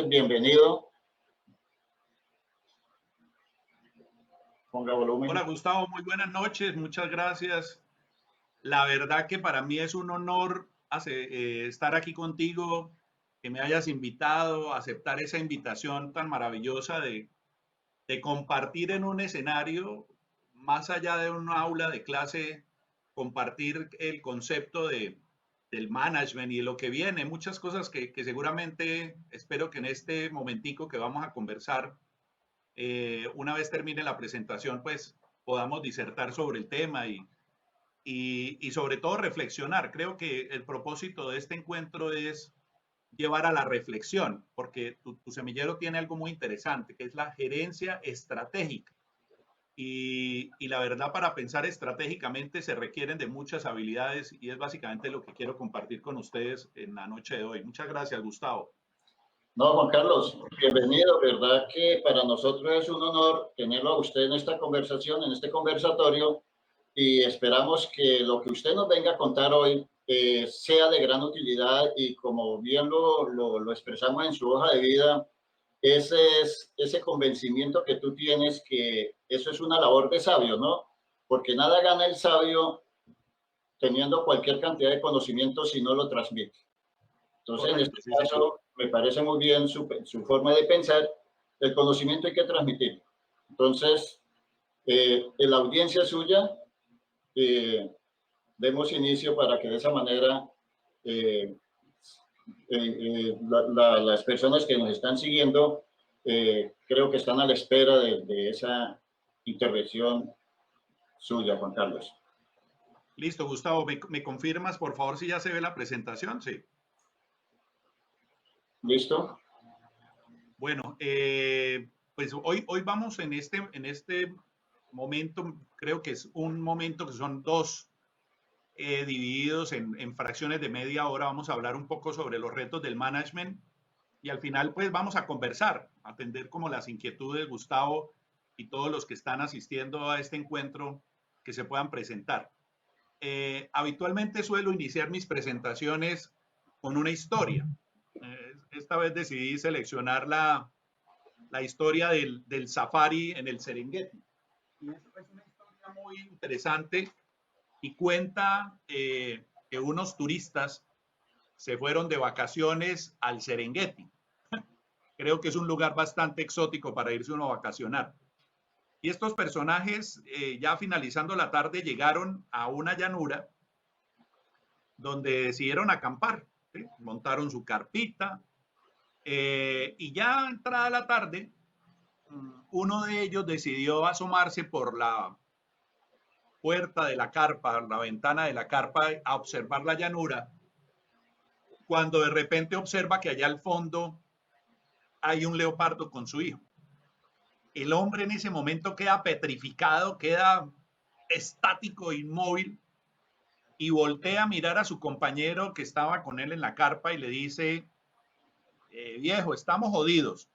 Bienvenido. Ponga volumen. Hola Gustavo, muy buenas noches, muchas gracias. La verdad que para mí es un honor estar aquí contigo, que me hayas invitado, aceptar esa invitación tan maravillosa de compartir en un escenario, más allá de un aula de clase, compartir el concepto del management y lo que viene, muchas cosas que seguramente espero que en este momentico que vamos a conversar, una vez termine la presentación, pues podamos disertar sobre el tema y sobre todo reflexionar. Creo que el propósito de este encuentro es llevar a la reflexión, porque tu semillero tiene algo muy interesante, que es la gerencia estratégica. Y la verdad, para pensar estratégicamente se requieren de muchas habilidades y es básicamente lo que quiero compartir con ustedes en la noche de hoy. Muchas gracias, Gustavo. No, Juan Carlos, bienvenido. Verdad que para nosotros es un honor tenerlo a usted en esta conversación, en este conversatorio, y esperamos que lo que usted nos venga a contar hoy sea de gran utilidad y como bien lo expresamos en su hoja de vida, ese convencimiento que tú tienes que eso es una labor de sabio, ¿no? Porque nada gana el sabio teniendo cualquier cantidad de conocimiento si no lo transmite. Entonces, Correcto, en este sí, caso, me parece muy bien su forma de pensar. El conocimiento hay que transmitirlo. Entonces, en la audiencia suya, demos inicio para que de esa manera las personas que nos están siguiendo, creo que están a la espera de esa intervención suya, Juan Carlos. Listo, Gustavo, ¿me confirmas por favor si ya se ve la presentación? Sí. ¿Listo? Bueno, pues hoy vamos en este momento, creo que es un momento que son dos divididos en fracciones de media hora. Vamos a hablar un poco sobre los retos del management y al final pues vamos a conversar, a atender como las inquietudes, Gustavo, y todos los que están asistiendo a este encuentro que se puedan presentar. Habitualmente suelo iniciar mis presentaciones con una historia. Esta vez decidí seleccionar la historia del safari en el Serengeti. Y es una historia muy interesante y cuenta que unos turistas se fueron de vacaciones al Serengeti. Creo que es un lugar bastante exótico para irse uno a vacacionar. Y estos personajes, ya finalizando la tarde, llegaron a una llanura donde decidieron acampar, ¿sí? Montaron su carpita y ya entrada la tarde, uno de ellos decidió asomarse por la puerta de la carpa, la ventana de la carpa, a observar la llanura, cuando de repente observa que allá al fondo hay un leopardo con su hijo. El hombre en ese momento queda petrificado, queda estático, inmóvil, y voltea a mirar a su compañero que estaba con él en la carpa y le dice, viejo, estamos jodidos.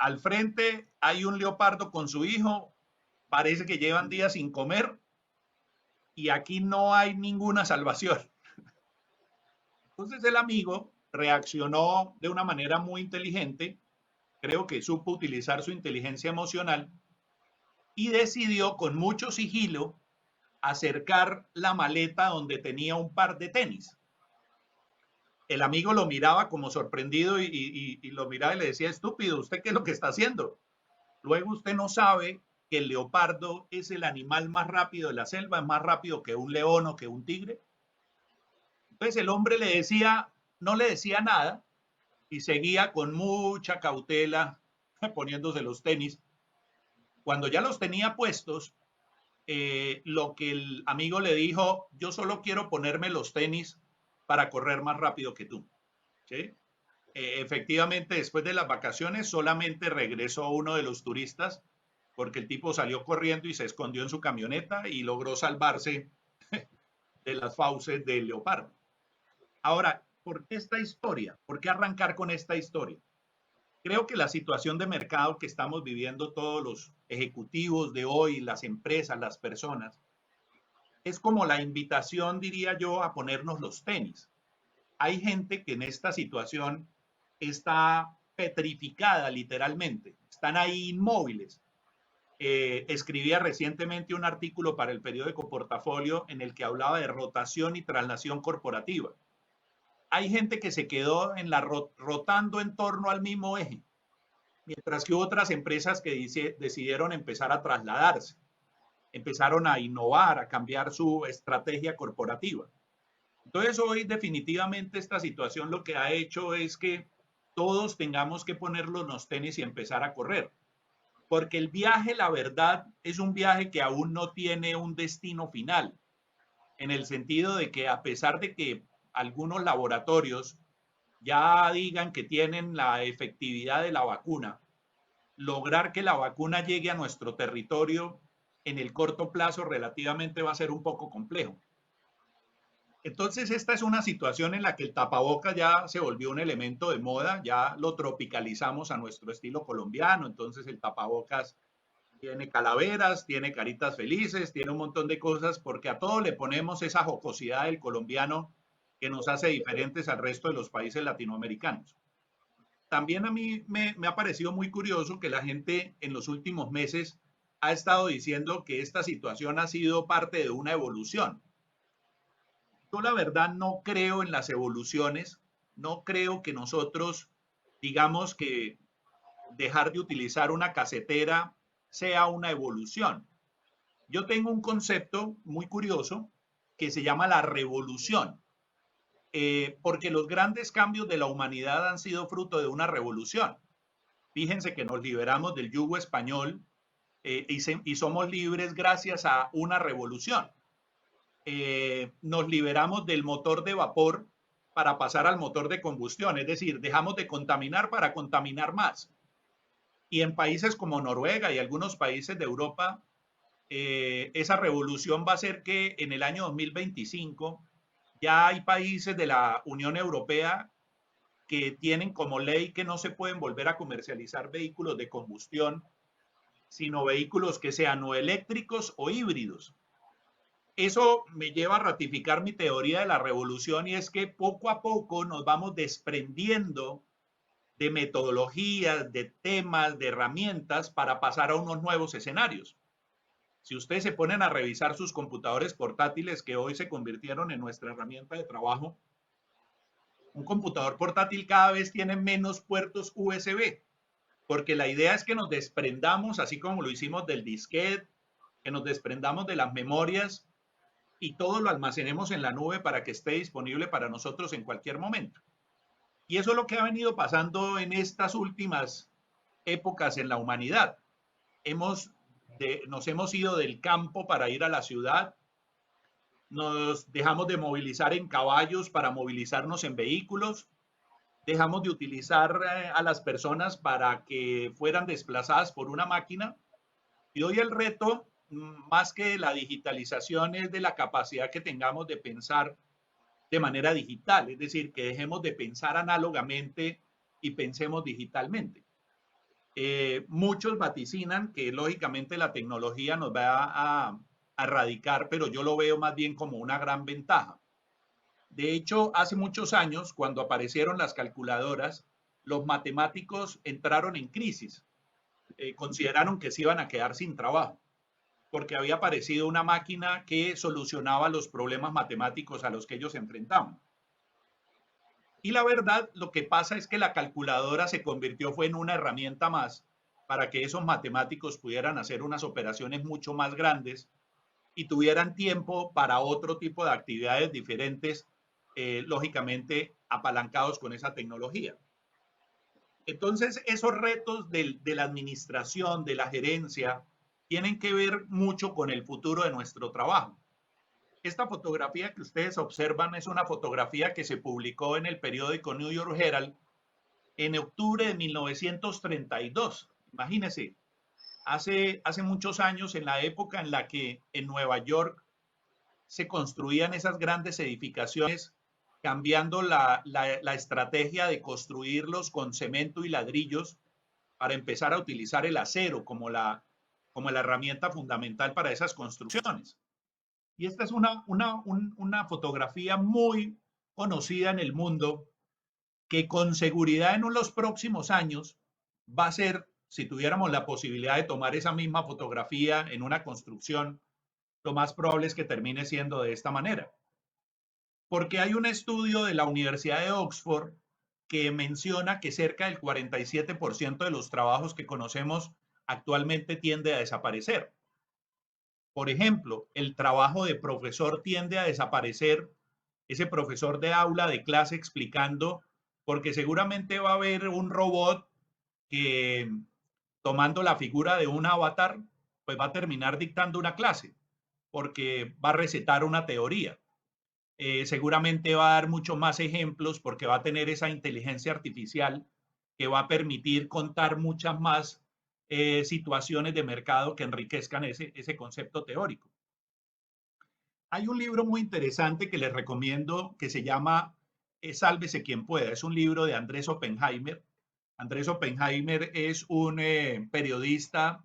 Al frente hay un leopardo con su hijo, parece que llevan días sin comer y aquí no hay ninguna salvación. Entonces el amigo reaccionó de una manera muy inteligente, creo que supo utilizar su inteligencia emocional y decidió con mucho sigilo acercar la maleta donde tenía un par de tenis. El amigo lo miraba como sorprendido y lo miraba y le decía, estúpido, ¿usted qué es lo que está haciendo? Luego usted no sabe que el leopardo es el animal más rápido de la selva, es más rápido que un león o que un tigre. Entonces el hombre le decía, no le decía nada y seguía con mucha cautela poniéndose los tenis. Cuando ya los tenía puestos, lo que el amigo le dijo, yo solo quiero ponerme los tenis para correr más rápido que tú. ¿Sí? Efectivamente, después de las vacaciones, solamente regresó uno de los turistas porque el tipo salió corriendo y se escondió en su camioneta y logró salvarse de las fauces del leopardo. Ahora, ¿por qué esta historia? ¿Por qué arrancar con esta historia? Creo que la situación de mercado que estamos viviendo todos los ejecutivos de hoy, las empresas, las personas, es como la invitación, diría yo, a ponernos los tenis. Hay gente que en esta situación está petrificada literalmente, están ahí inmóviles. Escribía recientemente un artículo para el periódico Portafolio en el que hablaba de rotación y traslación corporativa. Hay gente que se quedó en rotando en torno al mismo eje, mientras que hubo otras empresas que decidieron empezar a trasladarse, empezaron a innovar, a cambiar su estrategia corporativa. Entonces hoy definitivamente esta situación lo que ha hecho es que todos tengamos que ponernos los tenis y empezar a correr. Porque el viaje, la verdad, es un viaje que aún no tiene un destino final, en el sentido de que a pesar de que algunos laboratorios ya digan que tienen la efectividad de la vacuna, lograr que la vacuna llegue a nuestro territorio en el corto plazo relativamente va a ser un poco complejo. Entonces, esta es una situación en la que el tapaboca ya se volvió un elemento de moda, ya lo tropicalizamos a nuestro estilo colombiano, entonces el tapabocas tiene calaveras, tiene caritas felices, tiene un montón de cosas, porque a todo le ponemos esa jocosidad del colombiano que nos hace diferentes al resto de los países latinoamericanos. También a mí me ha parecido muy curioso que la gente en los últimos meses ha estado diciendo que esta situación ha sido parte de una evolución. Yo la verdad no creo en las evoluciones, no creo que nosotros digamos que dejar de utilizar una casetera sea una evolución. Yo tengo un concepto muy curioso que se llama la revolución, porque los grandes cambios de la humanidad han sido fruto de una revolución. Fíjense que nos liberamos del yugo español y somos libres gracias a una revolución. Nos liberamos del motor de vapor para pasar al motor de combustión, es decir, dejamos de contaminar para contaminar más. Y en países como Noruega y algunos países de Europa, esa revolución va a hacer que en el año 2025 ya hay países de la Unión Europea que tienen como ley que no se pueden volver a comercializar vehículos de combustión, sino vehículos que sean o eléctricos o híbridos. Eso me lleva a ratificar mi teoría de la revolución y es que poco a poco nos vamos desprendiendo de metodologías, de temas, de herramientas para pasar a unos nuevos escenarios. Si ustedes se ponen a revisar sus computadores portátiles que hoy se convirtieron en nuestra herramienta de trabajo, un computador portátil cada vez tiene menos puertos USB, porque la idea es que nos desprendamos, así como lo hicimos del disquete, que nos desprendamos de las memorias y todo lo almacenemos en la nube para que esté disponible para nosotros en cualquier momento. Y eso es lo que ha venido pasando en estas últimas épocas en la humanidad. Nos hemos ido del campo para ir a la ciudad, nos dejamos de movilizar en caballos para movilizarnos en vehículos, dejamos de utilizar a las personas para que fueran desplazadas por una máquina. Y hoy el reto, más que la digitalización, es de la capacidad que tengamos de pensar de manera digital, es decir, que dejemos de pensar análogamente y pensemos digitalmente. Muchos vaticinan que lógicamente la tecnología nos va a erradicar, pero yo lo veo más bien como una gran ventaja. De hecho, hace muchos años, cuando aparecieron las calculadoras, los matemáticos entraron en crisis, consideraron que se iban a quedar sin trabajo, porque había aparecido una máquina que solucionaba los problemas matemáticos a los que ellos se enfrentaban. Y la verdad, lo que pasa es que la calculadora se convirtió fue en una herramienta más para que esos matemáticos pudieran hacer unas operaciones mucho más grandes y tuvieran tiempo para otro tipo de actividades diferentes, lógicamente apalancados con esa tecnología. Entonces, esos retos de la administración, de la gerencia, tienen que ver mucho con el futuro de nuestro trabajo. Esta fotografía que ustedes observan es una fotografía que se publicó en el periódico New York Herald en octubre de 1932. Imagínense, hace muchos años, en la época en la que en Nueva York se construían esas grandes edificaciones, cambiando la estrategia de construirlos con cemento y ladrillos para empezar a utilizar el acero como la herramienta fundamental para esas construcciones. Y esta es una fotografía muy conocida en el mundo que con seguridad en los próximos años va a ser, si tuviéramos la posibilidad de tomar esa misma fotografía en una construcción, lo más probable es que termine siendo de esta manera. Porque hay un estudio de la Universidad de Oxford que menciona que cerca del 47% de los trabajos que conocemos actualmente tiende a desaparecer. Por ejemplo, el trabajo de profesor tiende a desaparecer, ese profesor de aula, de clase explicando, porque seguramente va a haber un robot que, tomando la figura de un avatar, pues va a terminar dictando una clase, porque va a recetar una teoría. Seguramente va a dar muchos más ejemplos porque va a tener esa inteligencia artificial que va a permitir contar muchas más situaciones de mercado que enriquezcan ese concepto teórico. Hay un libro muy interesante que les recomiendo que se llama Sálvese quien pueda. Es un libro de Andrés Oppenheimer. Andrés Oppenheimer es un periodista,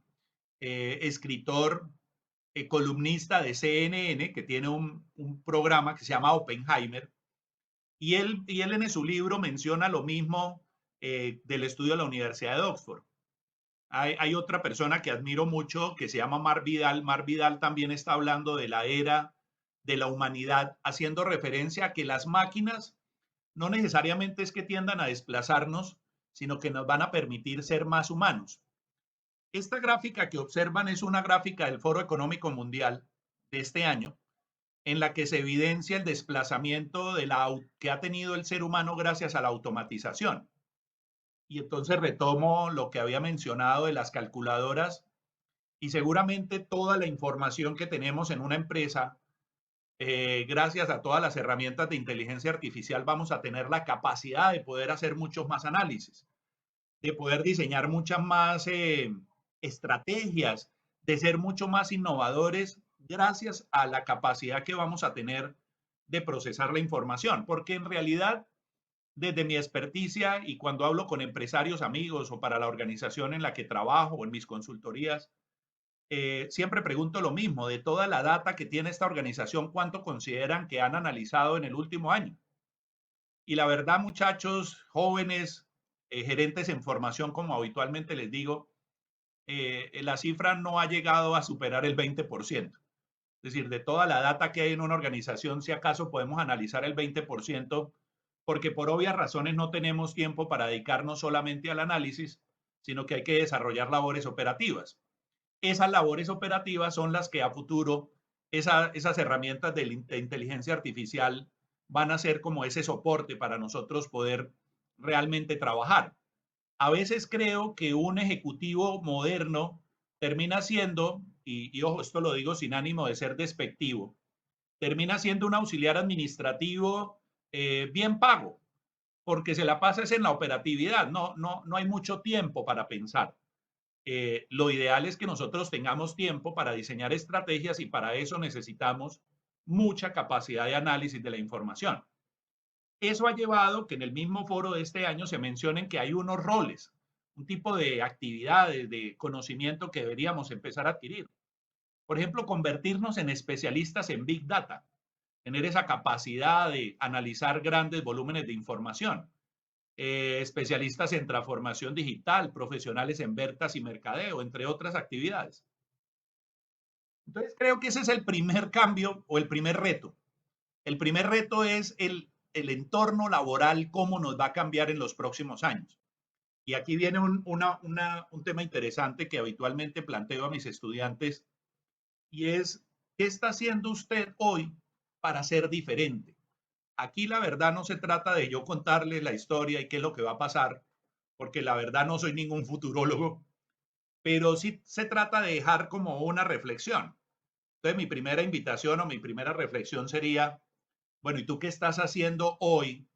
escritor, columnista de CNN que tiene un programa que se llama Oppenheimer. Y él en su libro menciona lo mismo del estudio de la Universidad de Oxford. Hay otra persona que admiro mucho que se llama Mark Vidal. Mark Vidal también está hablando de la era de la humanidad, haciendo referencia a que las máquinas no necesariamente es que tiendan a desplazarnos, sino que nos van a permitir ser más humanos. Esta gráfica que observan es una gráfica del Foro Económico Mundial de este año, en la que se evidencia el desplazamiento que ha tenido el ser humano gracias a la automatización. Y entonces retomo lo que había mencionado de las calculadoras y seguramente toda la información que tenemos en una empresa, gracias a todas las herramientas de inteligencia artificial, vamos a tener la capacidad de poder hacer muchos más análisis, de poder diseñar muchas más estrategias, de ser mucho más innovadores gracias a la capacidad que vamos a tener de procesar la información. Porque en realidad, desde mi experticia y cuando hablo con empresarios amigos o para la organización en la que trabajo o en mis consultorías, siempre pregunto lo mismo, de toda la data que tiene esta organización, ¿cuánto consideran que han analizado en el último año? Y la verdad, muchachos, jóvenes, gerentes en formación, como habitualmente les digo, la cifra no ha llegado a superar el 20%. Es decir, de toda la data que hay en una organización, si acaso podemos analizar el 20%, porque por obvias razones no tenemos tiempo para dedicarnos solamente al análisis, sino que hay que desarrollar labores operativas. Esas labores operativas son las que a futuro esas herramientas de inteligencia artificial van a ser como ese soporte para nosotros poder realmente trabajar. A veces creo que un ejecutivo moderno termina siendo, y ojo, esto lo digo sin ánimo de ser despectivo, termina siendo un auxiliar administrativo bien pago, porque se la pasa es en la operatividad, no hay mucho tiempo para pensar. Lo ideal es que nosotros tengamos tiempo para diseñar estrategias y para eso necesitamos mucha capacidad de análisis de la información. Eso ha llevado que en el mismo foro de este año se mencionen que hay unos roles, un tipo de actividades, de conocimiento que deberíamos empezar a adquirir. Por ejemplo, convertirnos en especialistas en Big Data, tener esa capacidad de analizar grandes volúmenes de información, especialistas en transformación digital, profesionales en ventas y mercadeo, entre otras actividades. Entonces creo que ese es el primer cambio o el primer reto. El primer reto es el entorno laboral, cómo nos va a cambiar en los próximos años. Y aquí viene un tema interesante que habitualmente planteo a mis estudiantes y es, ¿qué está haciendo usted hoy para ser diferente? Aquí la verdad no se trata de yo contarles la historia y qué es lo que va a pasar, porque la verdad no soy ningún futurólogo, pero sí se trata de dejar como una reflexión. Entonces mi primera invitación o mi primera reflexión sería, bueno, ¿y tú qué estás haciendo hoy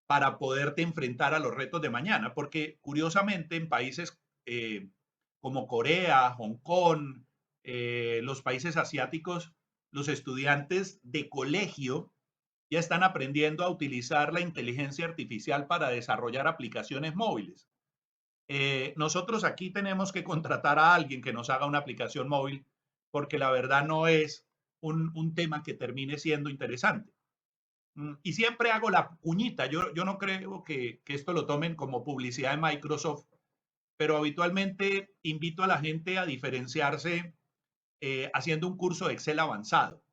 para poderte enfrentar a los retos de mañana? Porque curiosamente en países como Corea, Hong Kong, los países asiáticos, los estudiantes de colegio ya están aprendiendo a utilizar la inteligencia artificial para desarrollar aplicaciones móviles. Nosotros aquí tenemos que contratar a alguien que nos haga una aplicación móvil porque la verdad no es un tema que termine siendo interesante. Y siempre hago la cuñita. Yo no creo que esto lo tomen como publicidad de Microsoft, pero habitualmente invito a la gente a diferenciarse haciendo un curso de Excel avanzado.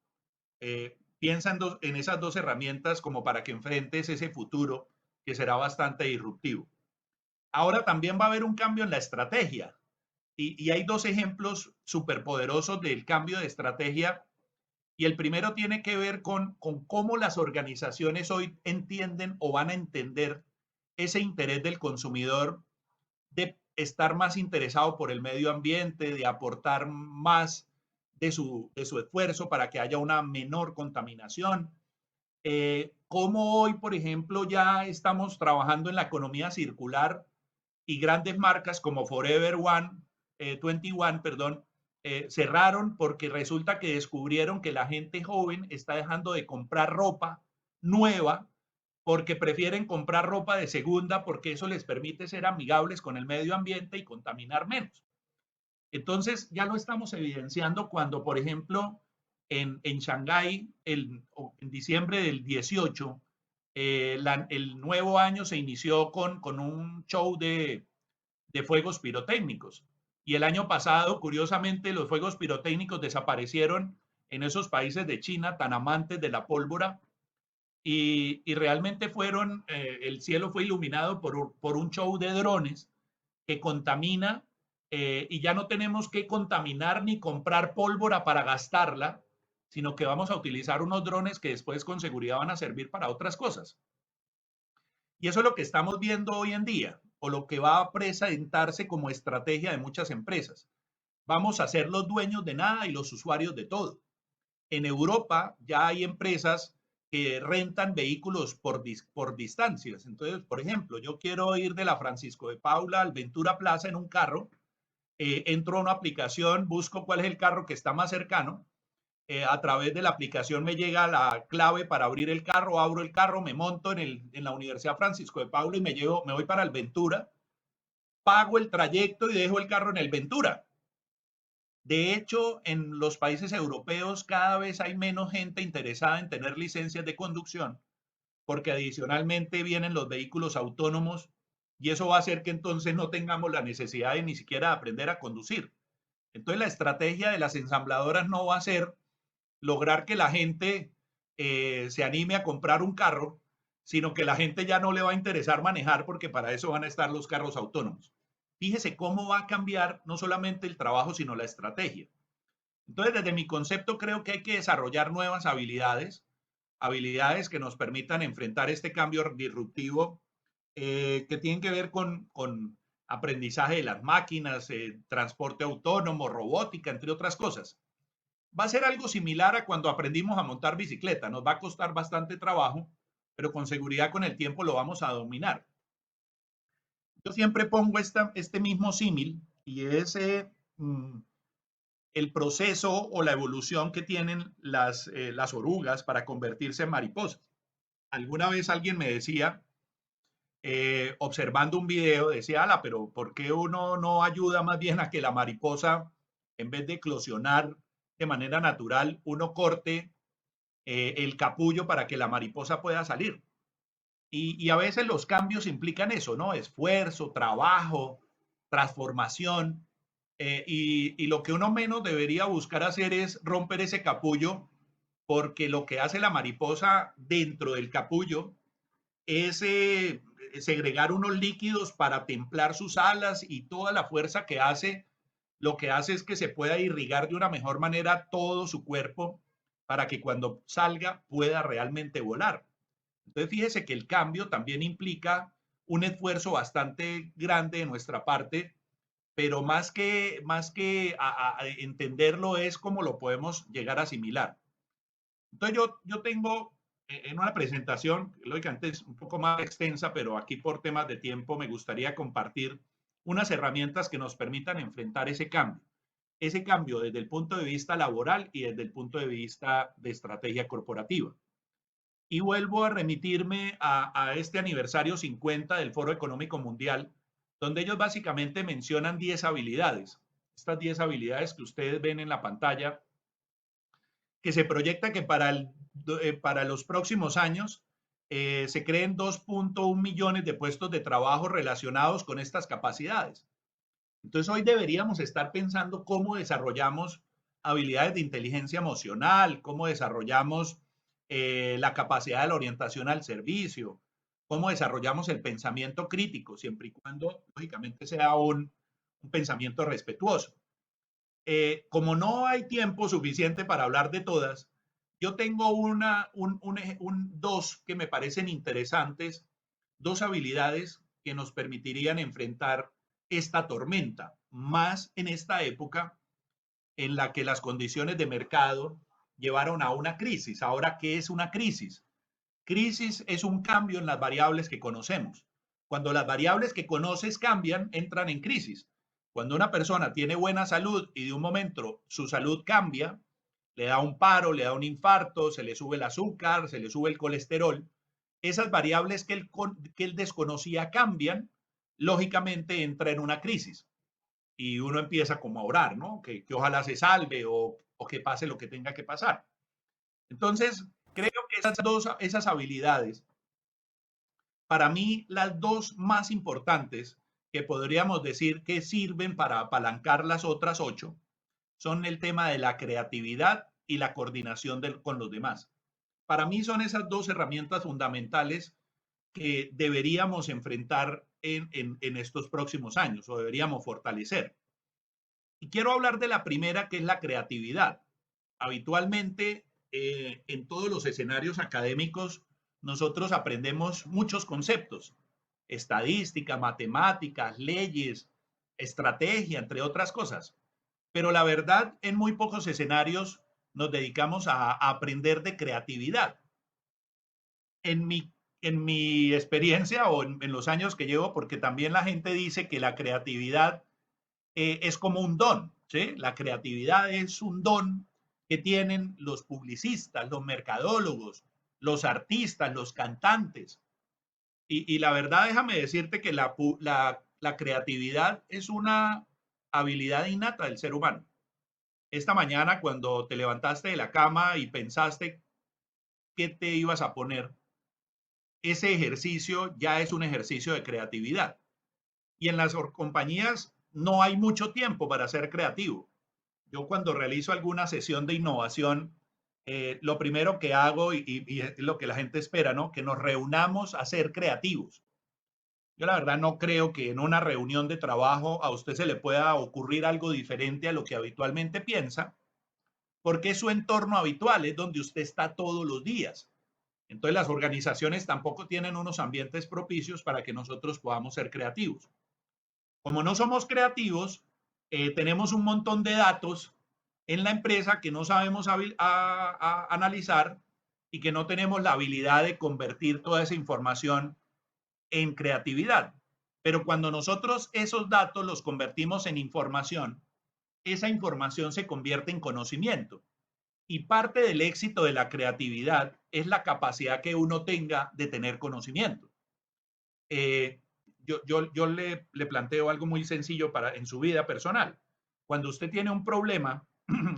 Piensa en esas dos herramientas como para que enfrentes ese futuro que será bastante disruptivo. Ahora también va a haber un cambio en la estrategia y hay dos ejemplos superpoderosos del cambio de estrategia y el primero tiene que ver con cómo las organizaciones hoy entienden o van a entender ese interés del consumidor de estar más interesado por el medio ambiente, de aportar más de su esfuerzo para que haya una menor contaminación. Cómo hoy, por ejemplo, ya estamos trabajando en la economía circular y grandes marcas como Forever One, 21, perdón, cerraron porque resulta que descubrieron que la gente joven está dejando de comprar ropa nueva porque prefieren comprar ropa de segunda porque eso les permite ser amigables con el medio ambiente y contaminar menos. Entonces ya lo estamos evidenciando cuando, por ejemplo, en Shanghái, en diciembre del 18, el nuevo año se inició con un show de fuegos pirotécnicos. Y el año pasado, curiosamente, los fuegos pirotécnicos desaparecieron en esos países de China tan amantes de la pólvora y realmente fueron, el cielo fue iluminado por un show de drones que contamina y ya no tenemos que contaminar ni comprar pólvora para gastarla, sino que vamos a utilizar unos drones que después con seguridad van a servir para otras cosas. Y eso es lo que estamos viendo hoy en día, o lo que va a presentarse como estrategia de muchas empresas. Vamos a ser los dueños de nada y los usuarios de todo. En Europa ya hay empresas que rentan vehículos por distancias. Entonces, por ejemplo, yo quiero ir de la Francisco de Paula al Ventura Plaza en un carro, entro a una aplicación, busco cuál es el carro que está más cercano, a través de la aplicación me llega la clave para abrir el carro, abro el carro, me monto en la Universidad Francisco de Paula y me voy para el Ventura, pago el trayecto y dejo el carro en el Ventura. De hecho, en los países europeos cada vez hay menos gente interesada en tener licencias de conducción, porque adicionalmente vienen los vehículos autónomos y eso va a hacer que entonces no tengamos la necesidad de ni siquiera aprender a conducir. Entonces la estrategia de las ensambladoras no va a ser lograr que la gente se anime a comprar un carro, sino que la gente ya no le va a interesar manejar porque para eso van a estar los carros autónomos. Fíjese cómo va a cambiar no solamente el trabajo, sino la estrategia. Entonces, desde mi concepto, creo que hay que desarrollar nuevas habilidades, habilidades que nos permitan enfrentar este cambio disruptivo que tienen que ver con aprendizaje de las máquinas, transporte autónomo, robótica, entre otras cosas. Va a ser algo similar a cuando aprendimos a montar bicicleta. Nos va a costar bastante trabajo, pero con seguridad con el tiempo lo vamos a dominar. Yo siempre pongo este mismo símil y es el proceso o la evolución que tienen las orugas para convertirse en mariposas. Alguna vez alguien me decía, observando un video, decía, ala, pero ¿por qué uno no ayuda más bien a que la mariposa, en vez de eclosionar de manera natural, uno corte el capullo para que la mariposa pueda salir? Y a veces los cambios implican eso, ¿no? Esfuerzo, trabajo, transformación. Y lo que uno menos debería buscar hacer es romper ese capullo, porque lo que hace la mariposa dentro del capullo es segregar unos líquidos para templar sus alas y toda la fuerza que hace, lo que hace es que se pueda irrigar de una mejor manera todo su cuerpo para que cuando salga pueda realmente volar. Entonces, fíjese que el cambio también implica un esfuerzo bastante grande de nuestra parte, pero más que a entenderlo es cómo lo podemos llegar a asimilar. Entonces, yo tengo en una presentación, lógicamente es un poco más extensa, pero aquí por temas de tiempo me gustaría compartir unas herramientas que nos permitan enfrentar ese cambio desde el punto de vista laboral y desde el punto de vista de estrategia corporativa. Y vuelvo a remitirme a este aniversario 50 del Foro Económico Mundial, donde ellos básicamente mencionan 10 habilidades. Estas 10 habilidades que ustedes ven en la pantalla, que se proyecta que para el para los próximos años se creen 2.1 millones de puestos de trabajo relacionados con estas capacidades. Entonces hoy deberíamos estar pensando cómo desarrollamos habilidades de inteligencia emocional, cómo desarrollamos la capacidad de la orientación al servicio, cómo desarrollamos el pensamiento crítico, siempre y cuando, lógicamente, sea un pensamiento respetuoso. Como no hay tiempo suficiente para hablar de todas, yo tengo dos que me parecen interesantes, dos habilidades que nos permitirían enfrentar esta tormenta, más en esta época en la que las condiciones de mercado llevaron a una crisis. Ahora, ¿qué es una crisis? Crisis es un cambio en las variables que conocemos. Cuando las variables que conoces cambian, entran en crisis. Cuando una persona tiene buena salud y de un momento su salud cambia, le da un paro, le da un infarto, se le sube el azúcar, se le sube el colesterol, esas variables que él desconocía cambian, lógicamente entra en una crisis y uno empieza como a orar, ¿no? Que ojalá se salve o que pase lo que tenga que pasar. Entonces, creo que esas habilidades, para mí, las dos más importantes que podríamos decir que sirven para apalancar las otras 8 son el tema de la creatividad y la coordinación con los demás. Para mí son esas dos herramientas fundamentales que deberíamos enfrentar en estos próximos años o deberíamos fortalecer. Y quiero hablar de la primera, que es la creatividad. Habitualmente, en todos los escenarios académicos, nosotros aprendemos muchos conceptos, estadística, matemáticas, leyes, estrategia, entre otras cosas. Pero la verdad, en muy pocos escenarios nos dedicamos a aprender de creatividad. En mi experiencia o en los años que llevo, porque también la gente dice que la creatividad es como un don, ¿sí? La creatividad es un don que tienen los publicistas, los mercadólogos, los artistas, los cantantes. Y la verdad, déjame decirte que la creatividad es una habilidad innata del ser humano. Esta mañana, cuando te levantaste de la cama y pensaste qué te ibas a poner, ese ejercicio ya es un ejercicio de creatividad. Y en las compañías no hay mucho tiempo para ser creativo. Yo cuando realizo alguna sesión de innovación, lo primero que hago y es lo que la gente espera, ¿no? Que nos reunamos a ser creativos. Yo la verdad no creo que en una reunión de trabajo a usted se le pueda ocurrir algo diferente a lo que habitualmente piensa, porque es su entorno habitual, es donde usted está todos los días. Entonces las organizaciones tampoco tienen unos ambientes propicios para que nosotros podamos ser creativos. Como no somos creativos, tenemos un montón de datos en la empresa que no sabemos analizar y que no tenemos la habilidad de convertir toda esa información en creatividad. Pero cuando nosotros esos datos los convertimos en información, esa información se convierte en conocimiento. Y parte del éxito de la creatividad es la capacidad que uno tenga de tener conocimiento. Eh, yo le planteo algo muy sencillo en su vida personal. Cuando usted tiene un problema,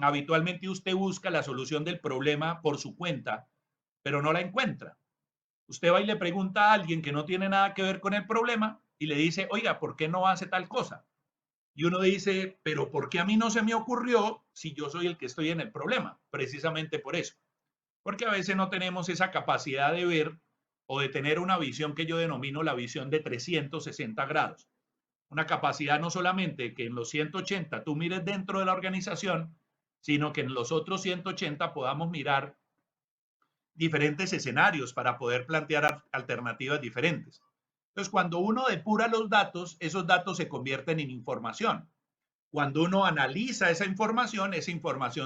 habitualmente usted busca la solución del problema por su cuenta, pero no la encuentra. Usted va y le pregunta a alguien que no tiene nada que ver con el problema y le dice, oiga, ¿por qué no hace tal cosa? Y uno dice, pero ¿por qué a mí no se me ocurrió si yo soy el que estoy en el problema? Precisamente por eso. Porque a veces no tenemos esa capacidad de ver o de tener una visión que yo denomino la visión de 360 grados. Una capacidad no solamente que en los 180 tú mires dentro de la organización, sino que en los otros 180 podamos mirar diferentes escenarios para poder plantear alternativas diferentes. Entonces, cuando uno depura los datos, esos datos se convierten en información. Cuando uno analiza esa información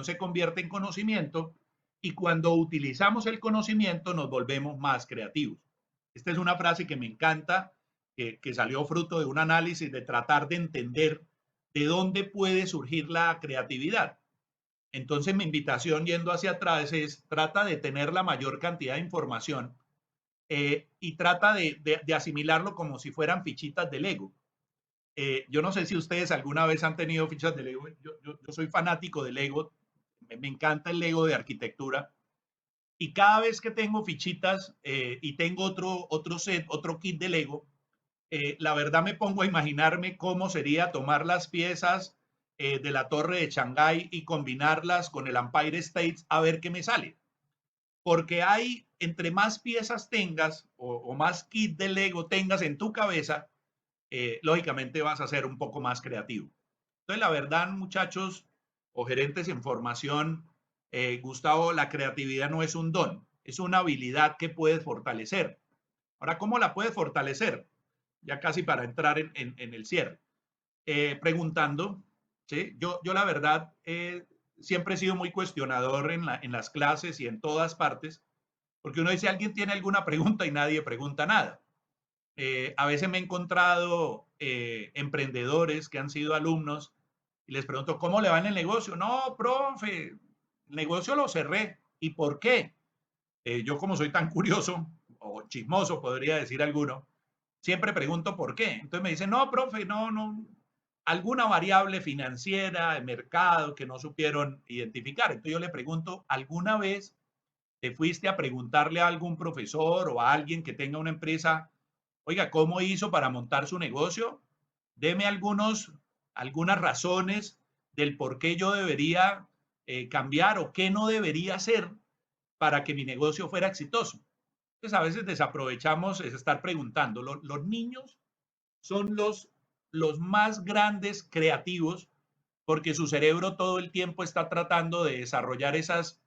se convierte en conocimiento y cuando utilizamos el conocimiento nos volvemos más creativos. Esta es una frase que me encanta, que salió fruto de un análisis de tratar de entender de dónde puede surgir la creatividad. Entonces mi invitación yendo hacia atrás es trata de tener la mayor cantidad de información y trata de asimilarlo como si fueran fichitas de Lego. Yo no sé si ustedes alguna vez han tenido fichas de Lego. Yo soy fanático de Lego. Me encanta el Lego de arquitectura. Y cada vez que tengo fichitas y tengo otro set, otro kit de Lego, la verdad me pongo a imaginarme cómo sería tomar las piezas de la Torre de Shanghái y combinarlas con el Empire State a ver qué me sale. Porque hay, entre más piezas tengas o más kit de Lego tengas en tu cabeza, lógicamente vas a ser un poco más creativo. Entonces, la verdad, muchachos o gerentes en formación, Gustavo, la creatividad no es un don, es una habilidad que puedes fortalecer. Ahora, ¿cómo la puedes fortalecer? Ya casi para entrar en el cierre. Preguntando, ¿sí? Yo la verdad, siempre he sido muy cuestionador en las clases y en todas partes, porque uno dice, alguien tiene alguna pregunta y nadie pregunta nada. A veces me he encontrado emprendedores que han sido alumnos y les pregunto, ¿cómo le va en el negocio? No, profe, el negocio lo cerré. ¿Y por qué? Yo como soy tan curioso o chismoso, podría decir alguno, siempre pregunto por qué. Entonces me dicen, no, profe, no, alguna variable financiera, de mercado que no supieron identificar. Entonces yo le pregunto, ¿alguna vez te fuiste a preguntarle a algún profesor o a alguien que tenga una empresa, oiga, ¿cómo hizo para montar su negocio? Deme algunas razones del por qué yo debería cambiar o qué no debería hacer para que mi negocio fuera exitoso. Entonces a veces desaprovechamos es estar preguntando. Los niños son los más grandes creativos porque su cerebro todo el tiempo está tratando de desarrollar esas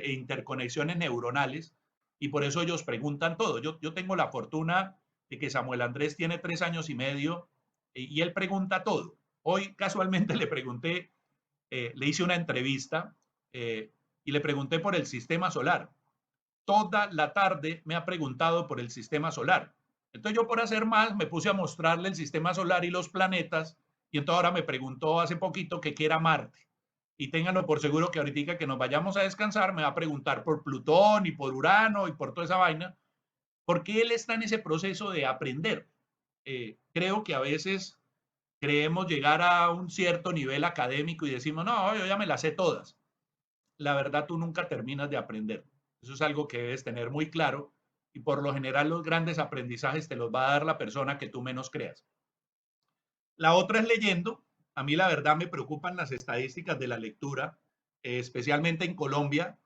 interconexiones neuronales y por eso ellos preguntan todo. Yo tengo la fortuna de que Samuel Andrés tiene 3 años y medio y él pregunta todo. Hoy casualmente le pregunté, le hice una entrevista y le pregunté por el sistema solar. Toda la tarde me ha preguntado por el sistema solar. Entonces yo por hacer más me puse a mostrarle el sistema solar y los planetas y entonces ahora me preguntó hace poquito que qué era Marte. Y ténganlo por seguro que ahorita que nos vayamos a descansar me va a preguntar por Plutón y por Urano y por toda esa vaina, porque él está en ese proceso de aprender. Creo que a veces creemos llegar a un cierto nivel académico y decimos, no, yo ya me las sé todas. La verdad, tú nunca terminas de aprender. Eso es algo que debes tener muy claro y por lo general los grandes aprendizajes te los va a dar la persona que tú menos creas. La otra es leyendo. A mí la verdad me preocupan las estadísticas de la lectura, especialmente en Colombia.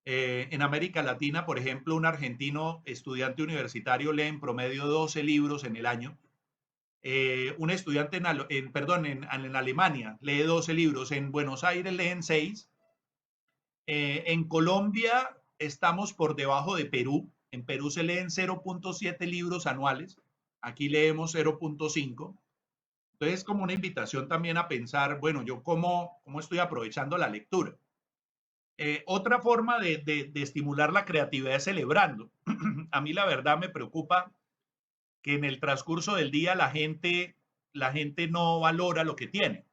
En América Latina, por ejemplo, un argentino estudiante universitario lee en promedio 12 libros en el año. Un estudiante en Alemania lee 12 libros, en Buenos Aires leen 6. En Colombia estamos por debajo de Perú. En Perú se leen 0.7 libros anuales. Aquí leemos 0.5. Entonces es como una invitación también a pensar, bueno, yo cómo estoy aprovechando la lectura. Otra forma de estimular la creatividad es celebrando. A mí la verdad me preocupa que en el transcurso del día la gente no valora lo que tiene.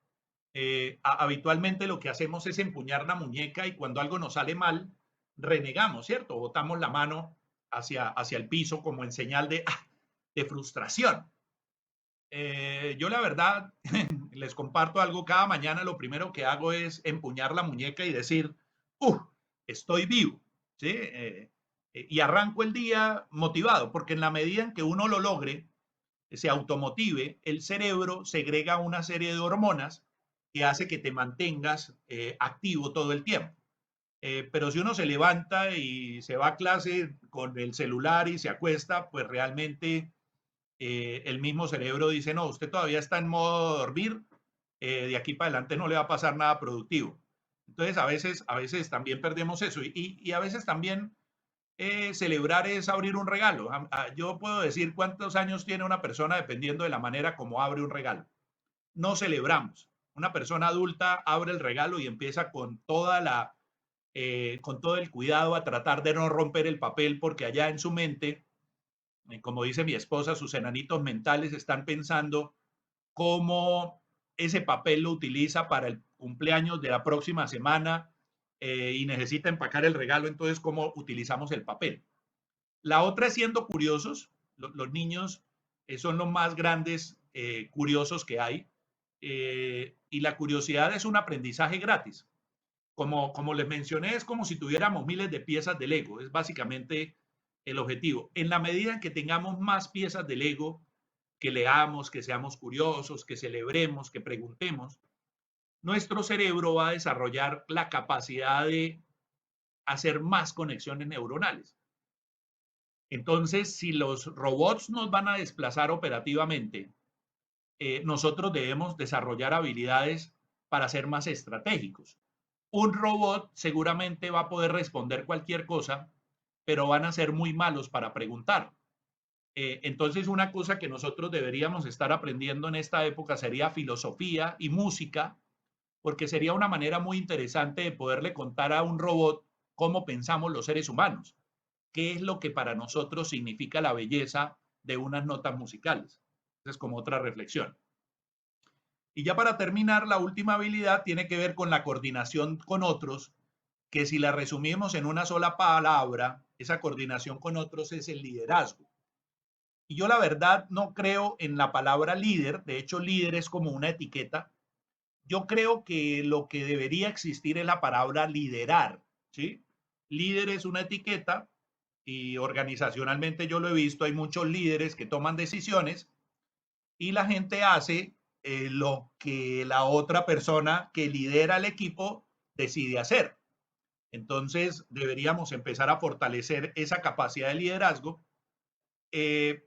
Habitualmente lo que hacemos es empuñar la muñeca y cuando algo nos sale mal, renegamos, ¿cierto? Botamos la mano hacia el piso como en señal de frustración. Yo la verdad les comparto algo, cada mañana lo primero que hago es empuñar la muñeca y decir, estoy vivo, ¿sí? Y arranco el día motivado, porque en la medida en que uno lo logre, se automotive, el cerebro segrega una serie de hormonas que hace que te mantengas activo todo el tiempo. Pero si uno se levanta y se va a clase con el celular y se acuesta, pues realmente el mismo cerebro dice, no, usted todavía está en modo dormir, de aquí para adelante no le va a pasar nada productivo. Entonces a veces también perdemos eso y a veces también celebrar es abrir un regalo. Yo puedo decir cuántos años tiene una persona dependiendo de la manera como abre un regalo. No celebramos. Una persona adulta abre el regalo y empieza con todo el cuidado a tratar de no romper el papel porque allá en su mente, como dice mi esposa, sus enanitos mentales están pensando cómo ese papel lo utiliza para el cumpleaños de la próxima semana y necesita empacar el regalo, entonces cómo utilizamos el papel. La otra es siendo curiosos. Los niños son los más grandes curiosos que hay y la curiosidad es un aprendizaje gratis. como les mencioné, es como si tuviéramos miles de piezas de Lego. Es básicamente el objetivo. En la medida en que tengamos más piezas de Lego, que leamos, que seamos curiosos, que celebremos, que preguntemos, nuestro cerebro va a desarrollar la capacidad de hacer más conexiones neuronales. Entonces, si los robots nos van a desplazar operativamente, nosotros debemos desarrollar habilidades para ser más estratégicos. Un robot seguramente va a poder responder cualquier cosa, pero van a ser muy malos para preguntar. Entonces, una cosa que nosotros deberíamos estar aprendiendo en esta época sería filosofía y música, porque sería una manera muy interesante de poderle contar a un robot cómo pensamos los seres humanos, qué es lo que para nosotros significa la belleza de unas notas musicales. Esa es como otra reflexión. Y ya para terminar, la última habilidad tiene que ver con la coordinación con otros, que si la resumimos en una sola palabra, esa coordinación con otros es el liderazgo. Y yo la verdad no creo en la palabra líder, de hecho líder es como una etiqueta. Yo creo que lo que debería existir es la palabra liderar, ¿sí? Líder es una etiqueta y organizacionalmente yo lo he visto, hay muchos líderes que toman decisiones y la gente hace lo que la otra persona que lidera el equipo decide hacer. Entonces deberíamos empezar a fortalecer esa capacidad de liderazgo. Eh,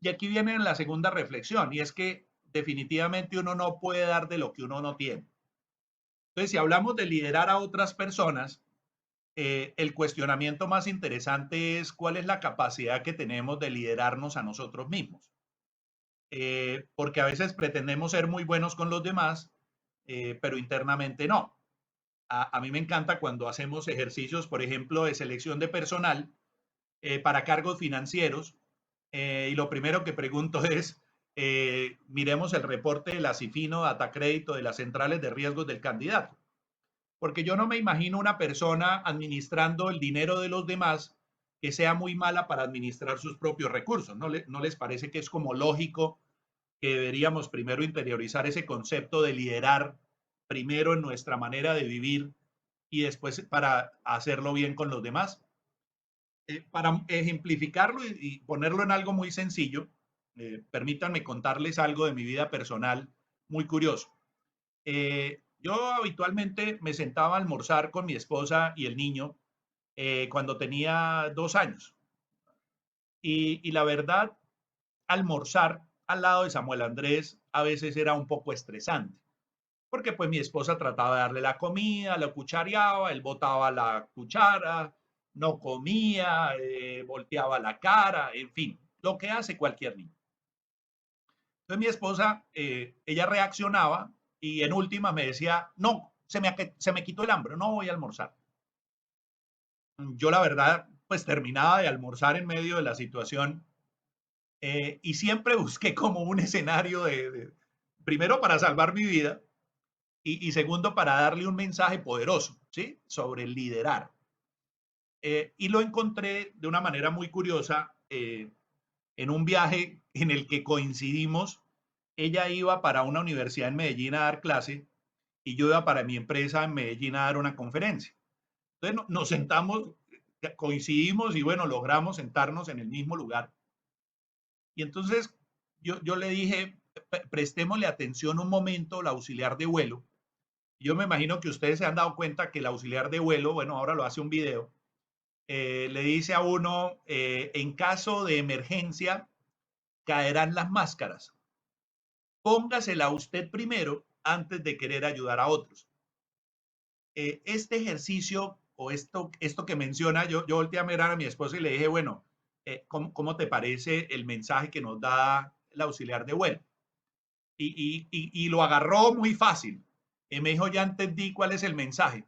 y aquí viene la segunda reflexión, y es que definitivamente uno no puede dar de lo que uno no tiene. Entonces, si hablamos de liderar a otras personas, el cuestionamiento más interesante es cuál es la capacidad que tenemos de liderarnos a nosotros mismos. Porque a veces pretendemos ser muy buenos con los demás, pero internamente no. A mí me encanta cuando hacemos ejercicios, por ejemplo, de selección de personal para cargos financieros, y lo primero que pregunto es, miremos el reporte de la Cifino Data Crédito de las centrales de riesgos del candidato. Porque yo no me imagino una persona administrando el dinero de los demás que sea muy mala para administrar sus propios recursos. ¿No les parece que es como lógico que deberíamos primero interiorizar ese concepto de liderar primero en nuestra manera de vivir y después para hacerlo bien con los demás? Para ejemplificarlo y ponerlo en algo muy sencillo, permítanme contarles algo de mi vida personal muy curioso. Yo habitualmente me sentaba a almorzar con mi esposa y el niño cuando tenía 2 años. Y la verdad, almorzar al lado de Samuel Andrés a veces era un poco estresante, porque pues mi esposa trataba de darle la comida, lo cuchareaba, él botaba la cuchara, no comía, volteaba la cara, en fin, lo que hace cualquier niño. Entonces mi esposa, ella reaccionaba y en última me decía, no, se me quitó el hambre, no voy a almorzar. Yo la verdad, pues terminaba de almorzar en medio de la situación y siempre busqué como un escenario primero para salvar mi vida y segundo para darle un mensaje poderoso, ¿sí? Sobre el liderar. Y lo encontré de una manera muy curiosa en un viaje en el que coincidimos. Ella iba para una universidad en Medellín a dar clase y yo iba para mi empresa en Medellín a dar una conferencia. Entonces nos sentamos, coincidimos y bueno, logramos sentarnos en el mismo lugar. Y entonces yo le dije, prestémosle atención un momento, la auxiliar de vuelo. Yo me imagino que ustedes se han dado cuenta que el auxiliar de vuelo, bueno, ahora lo hace un video, le dice a uno, en caso de emergencia, caerán las máscaras. Póngasela usted primero antes de querer ayudar a otros. Este ejercicio o esto que menciona, yo volteé a mirar a mi esposa y le dije, bueno, ¿cómo te parece el mensaje que nos da el auxiliar de vuelo? Y lo agarró muy fácil. Y me dijo, ya entendí cuál es el mensaje.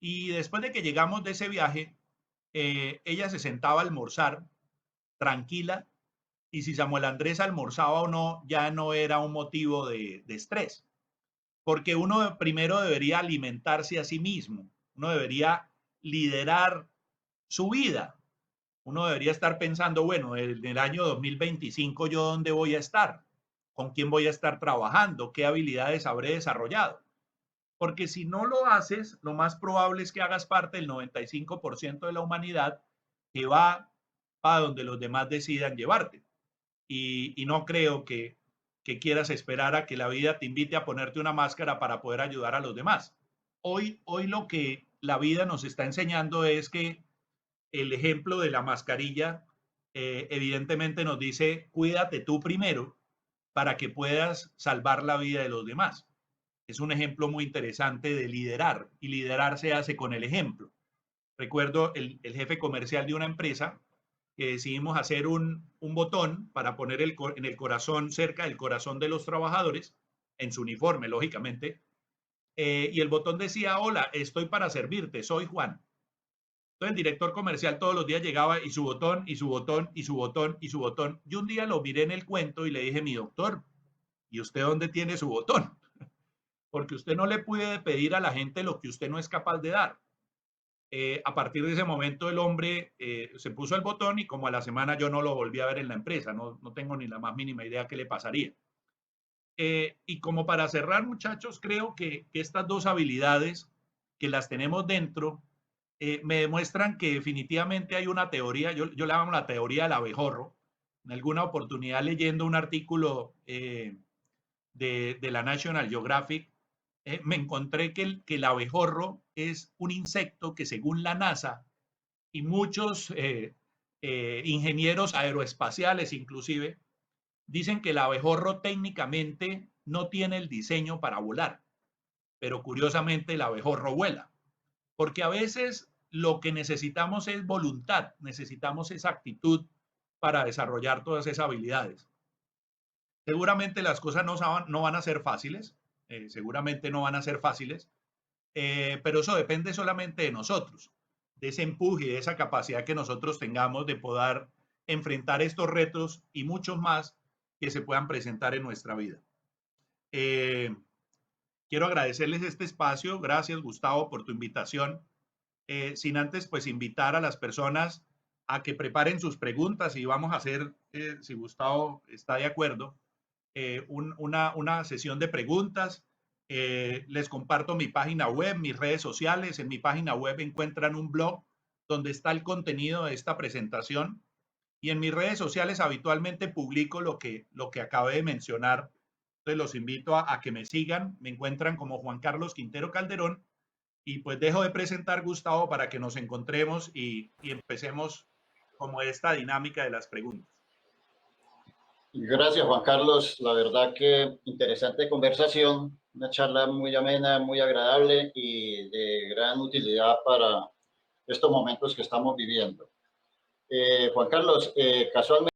Y después de que llegamos de ese viaje, ella se sentaba a almorzar tranquila y si Samuel Andrés almorzaba o no, ya no era un motivo de estrés, porque uno primero debería alimentarse a sí mismo, uno debería liderar su vida, uno debería estar pensando, bueno, en el año 2025 yo dónde voy a estar, con quién voy a estar trabajando, qué habilidades habré desarrollado. Porque si no lo haces, lo más probable es que hagas parte del 95% de la humanidad que va a donde los demás decidan llevarte. Y no creo que quieras esperar a que la vida te invite a ponerte una máscara para poder ayudar a los demás. Hoy lo que la vida nos está enseñando es que el ejemplo de la mascarilla evidentemente nos dice, cuídate tú primero para que puedas salvar la vida de los demás. Es un ejemplo muy interesante de liderar, y liderar se hace con el ejemplo. Recuerdo el jefe comercial de una empresa que decidimos hacer un botón para poner en el corazón, cerca del corazón de los trabajadores, en su uniforme, lógicamente, y el botón decía, hola, estoy para servirte, soy Juan. Entonces el director comercial todos los días llegaba y su botón, y su botón, y su botón, y su botón. Y un día lo miré en el cuento y le dije, mi doctor, ¿y usted dónde tiene su botón? Porque usted no le puede pedir a la gente lo que usted no es capaz de dar. A partir de ese momento el hombre se puso el botón y como a la semana yo no lo volví a ver en la empresa, no tengo ni la más mínima idea qué le pasaría. Y como para cerrar, muchachos, creo que estas dos habilidades que las tenemos dentro me demuestran que definitivamente hay una teoría, yo la llamo la teoría del abejorro. En alguna oportunidad leyendo un artículo de la National Geographic, me encontré que el abejorro es un insecto que según la NASA y muchos ingenieros aeroespaciales inclusive, dicen que el abejorro técnicamente no tiene el diseño para volar, pero curiosamente el abejorro vuela, porque a veces lo que necesitamos es voluntad, necesitamos esa actitud para desarrollar todas esas habilidades. Seguramente las cosas no van a ser fáciles, seguramente no van a ser fáciles, pero eso depende solamente de nosotros, de ese empuje y de esa capacidad que nosotros tengamos de poder enfrentar estos retos y muchos más que se puedan presentar en nuestra vida. Quiero agradecerles este espacio. Gracias, Gustavo, por tu invitación. Sin antes, pues, invitar a las personas a que preparen sus preguntas y vamos a hacer, si Gustavo está de acuerdo, una sesión de preguntas. Les comparto mi página web, mis redes sociales. En mi página web encuentran un blog donde está el contenido de esta presentación y en mis redes sociales habitualmente publico lo que acabé de mencionar. Entonces los invito a que me sigan. Me encuentran como Juan Carlos Quintero Calderón y pues dejo de presentar, Gustavo, para que nos encontremos y empecemos como esta dinámica de las preguntas. Gracias, Juan Carlos. La verdad que interesante conversación, una charla muy amena, muy agradable y de gran utilidad para estos momentos que estamos viviendo. Juan Carlos, casualmente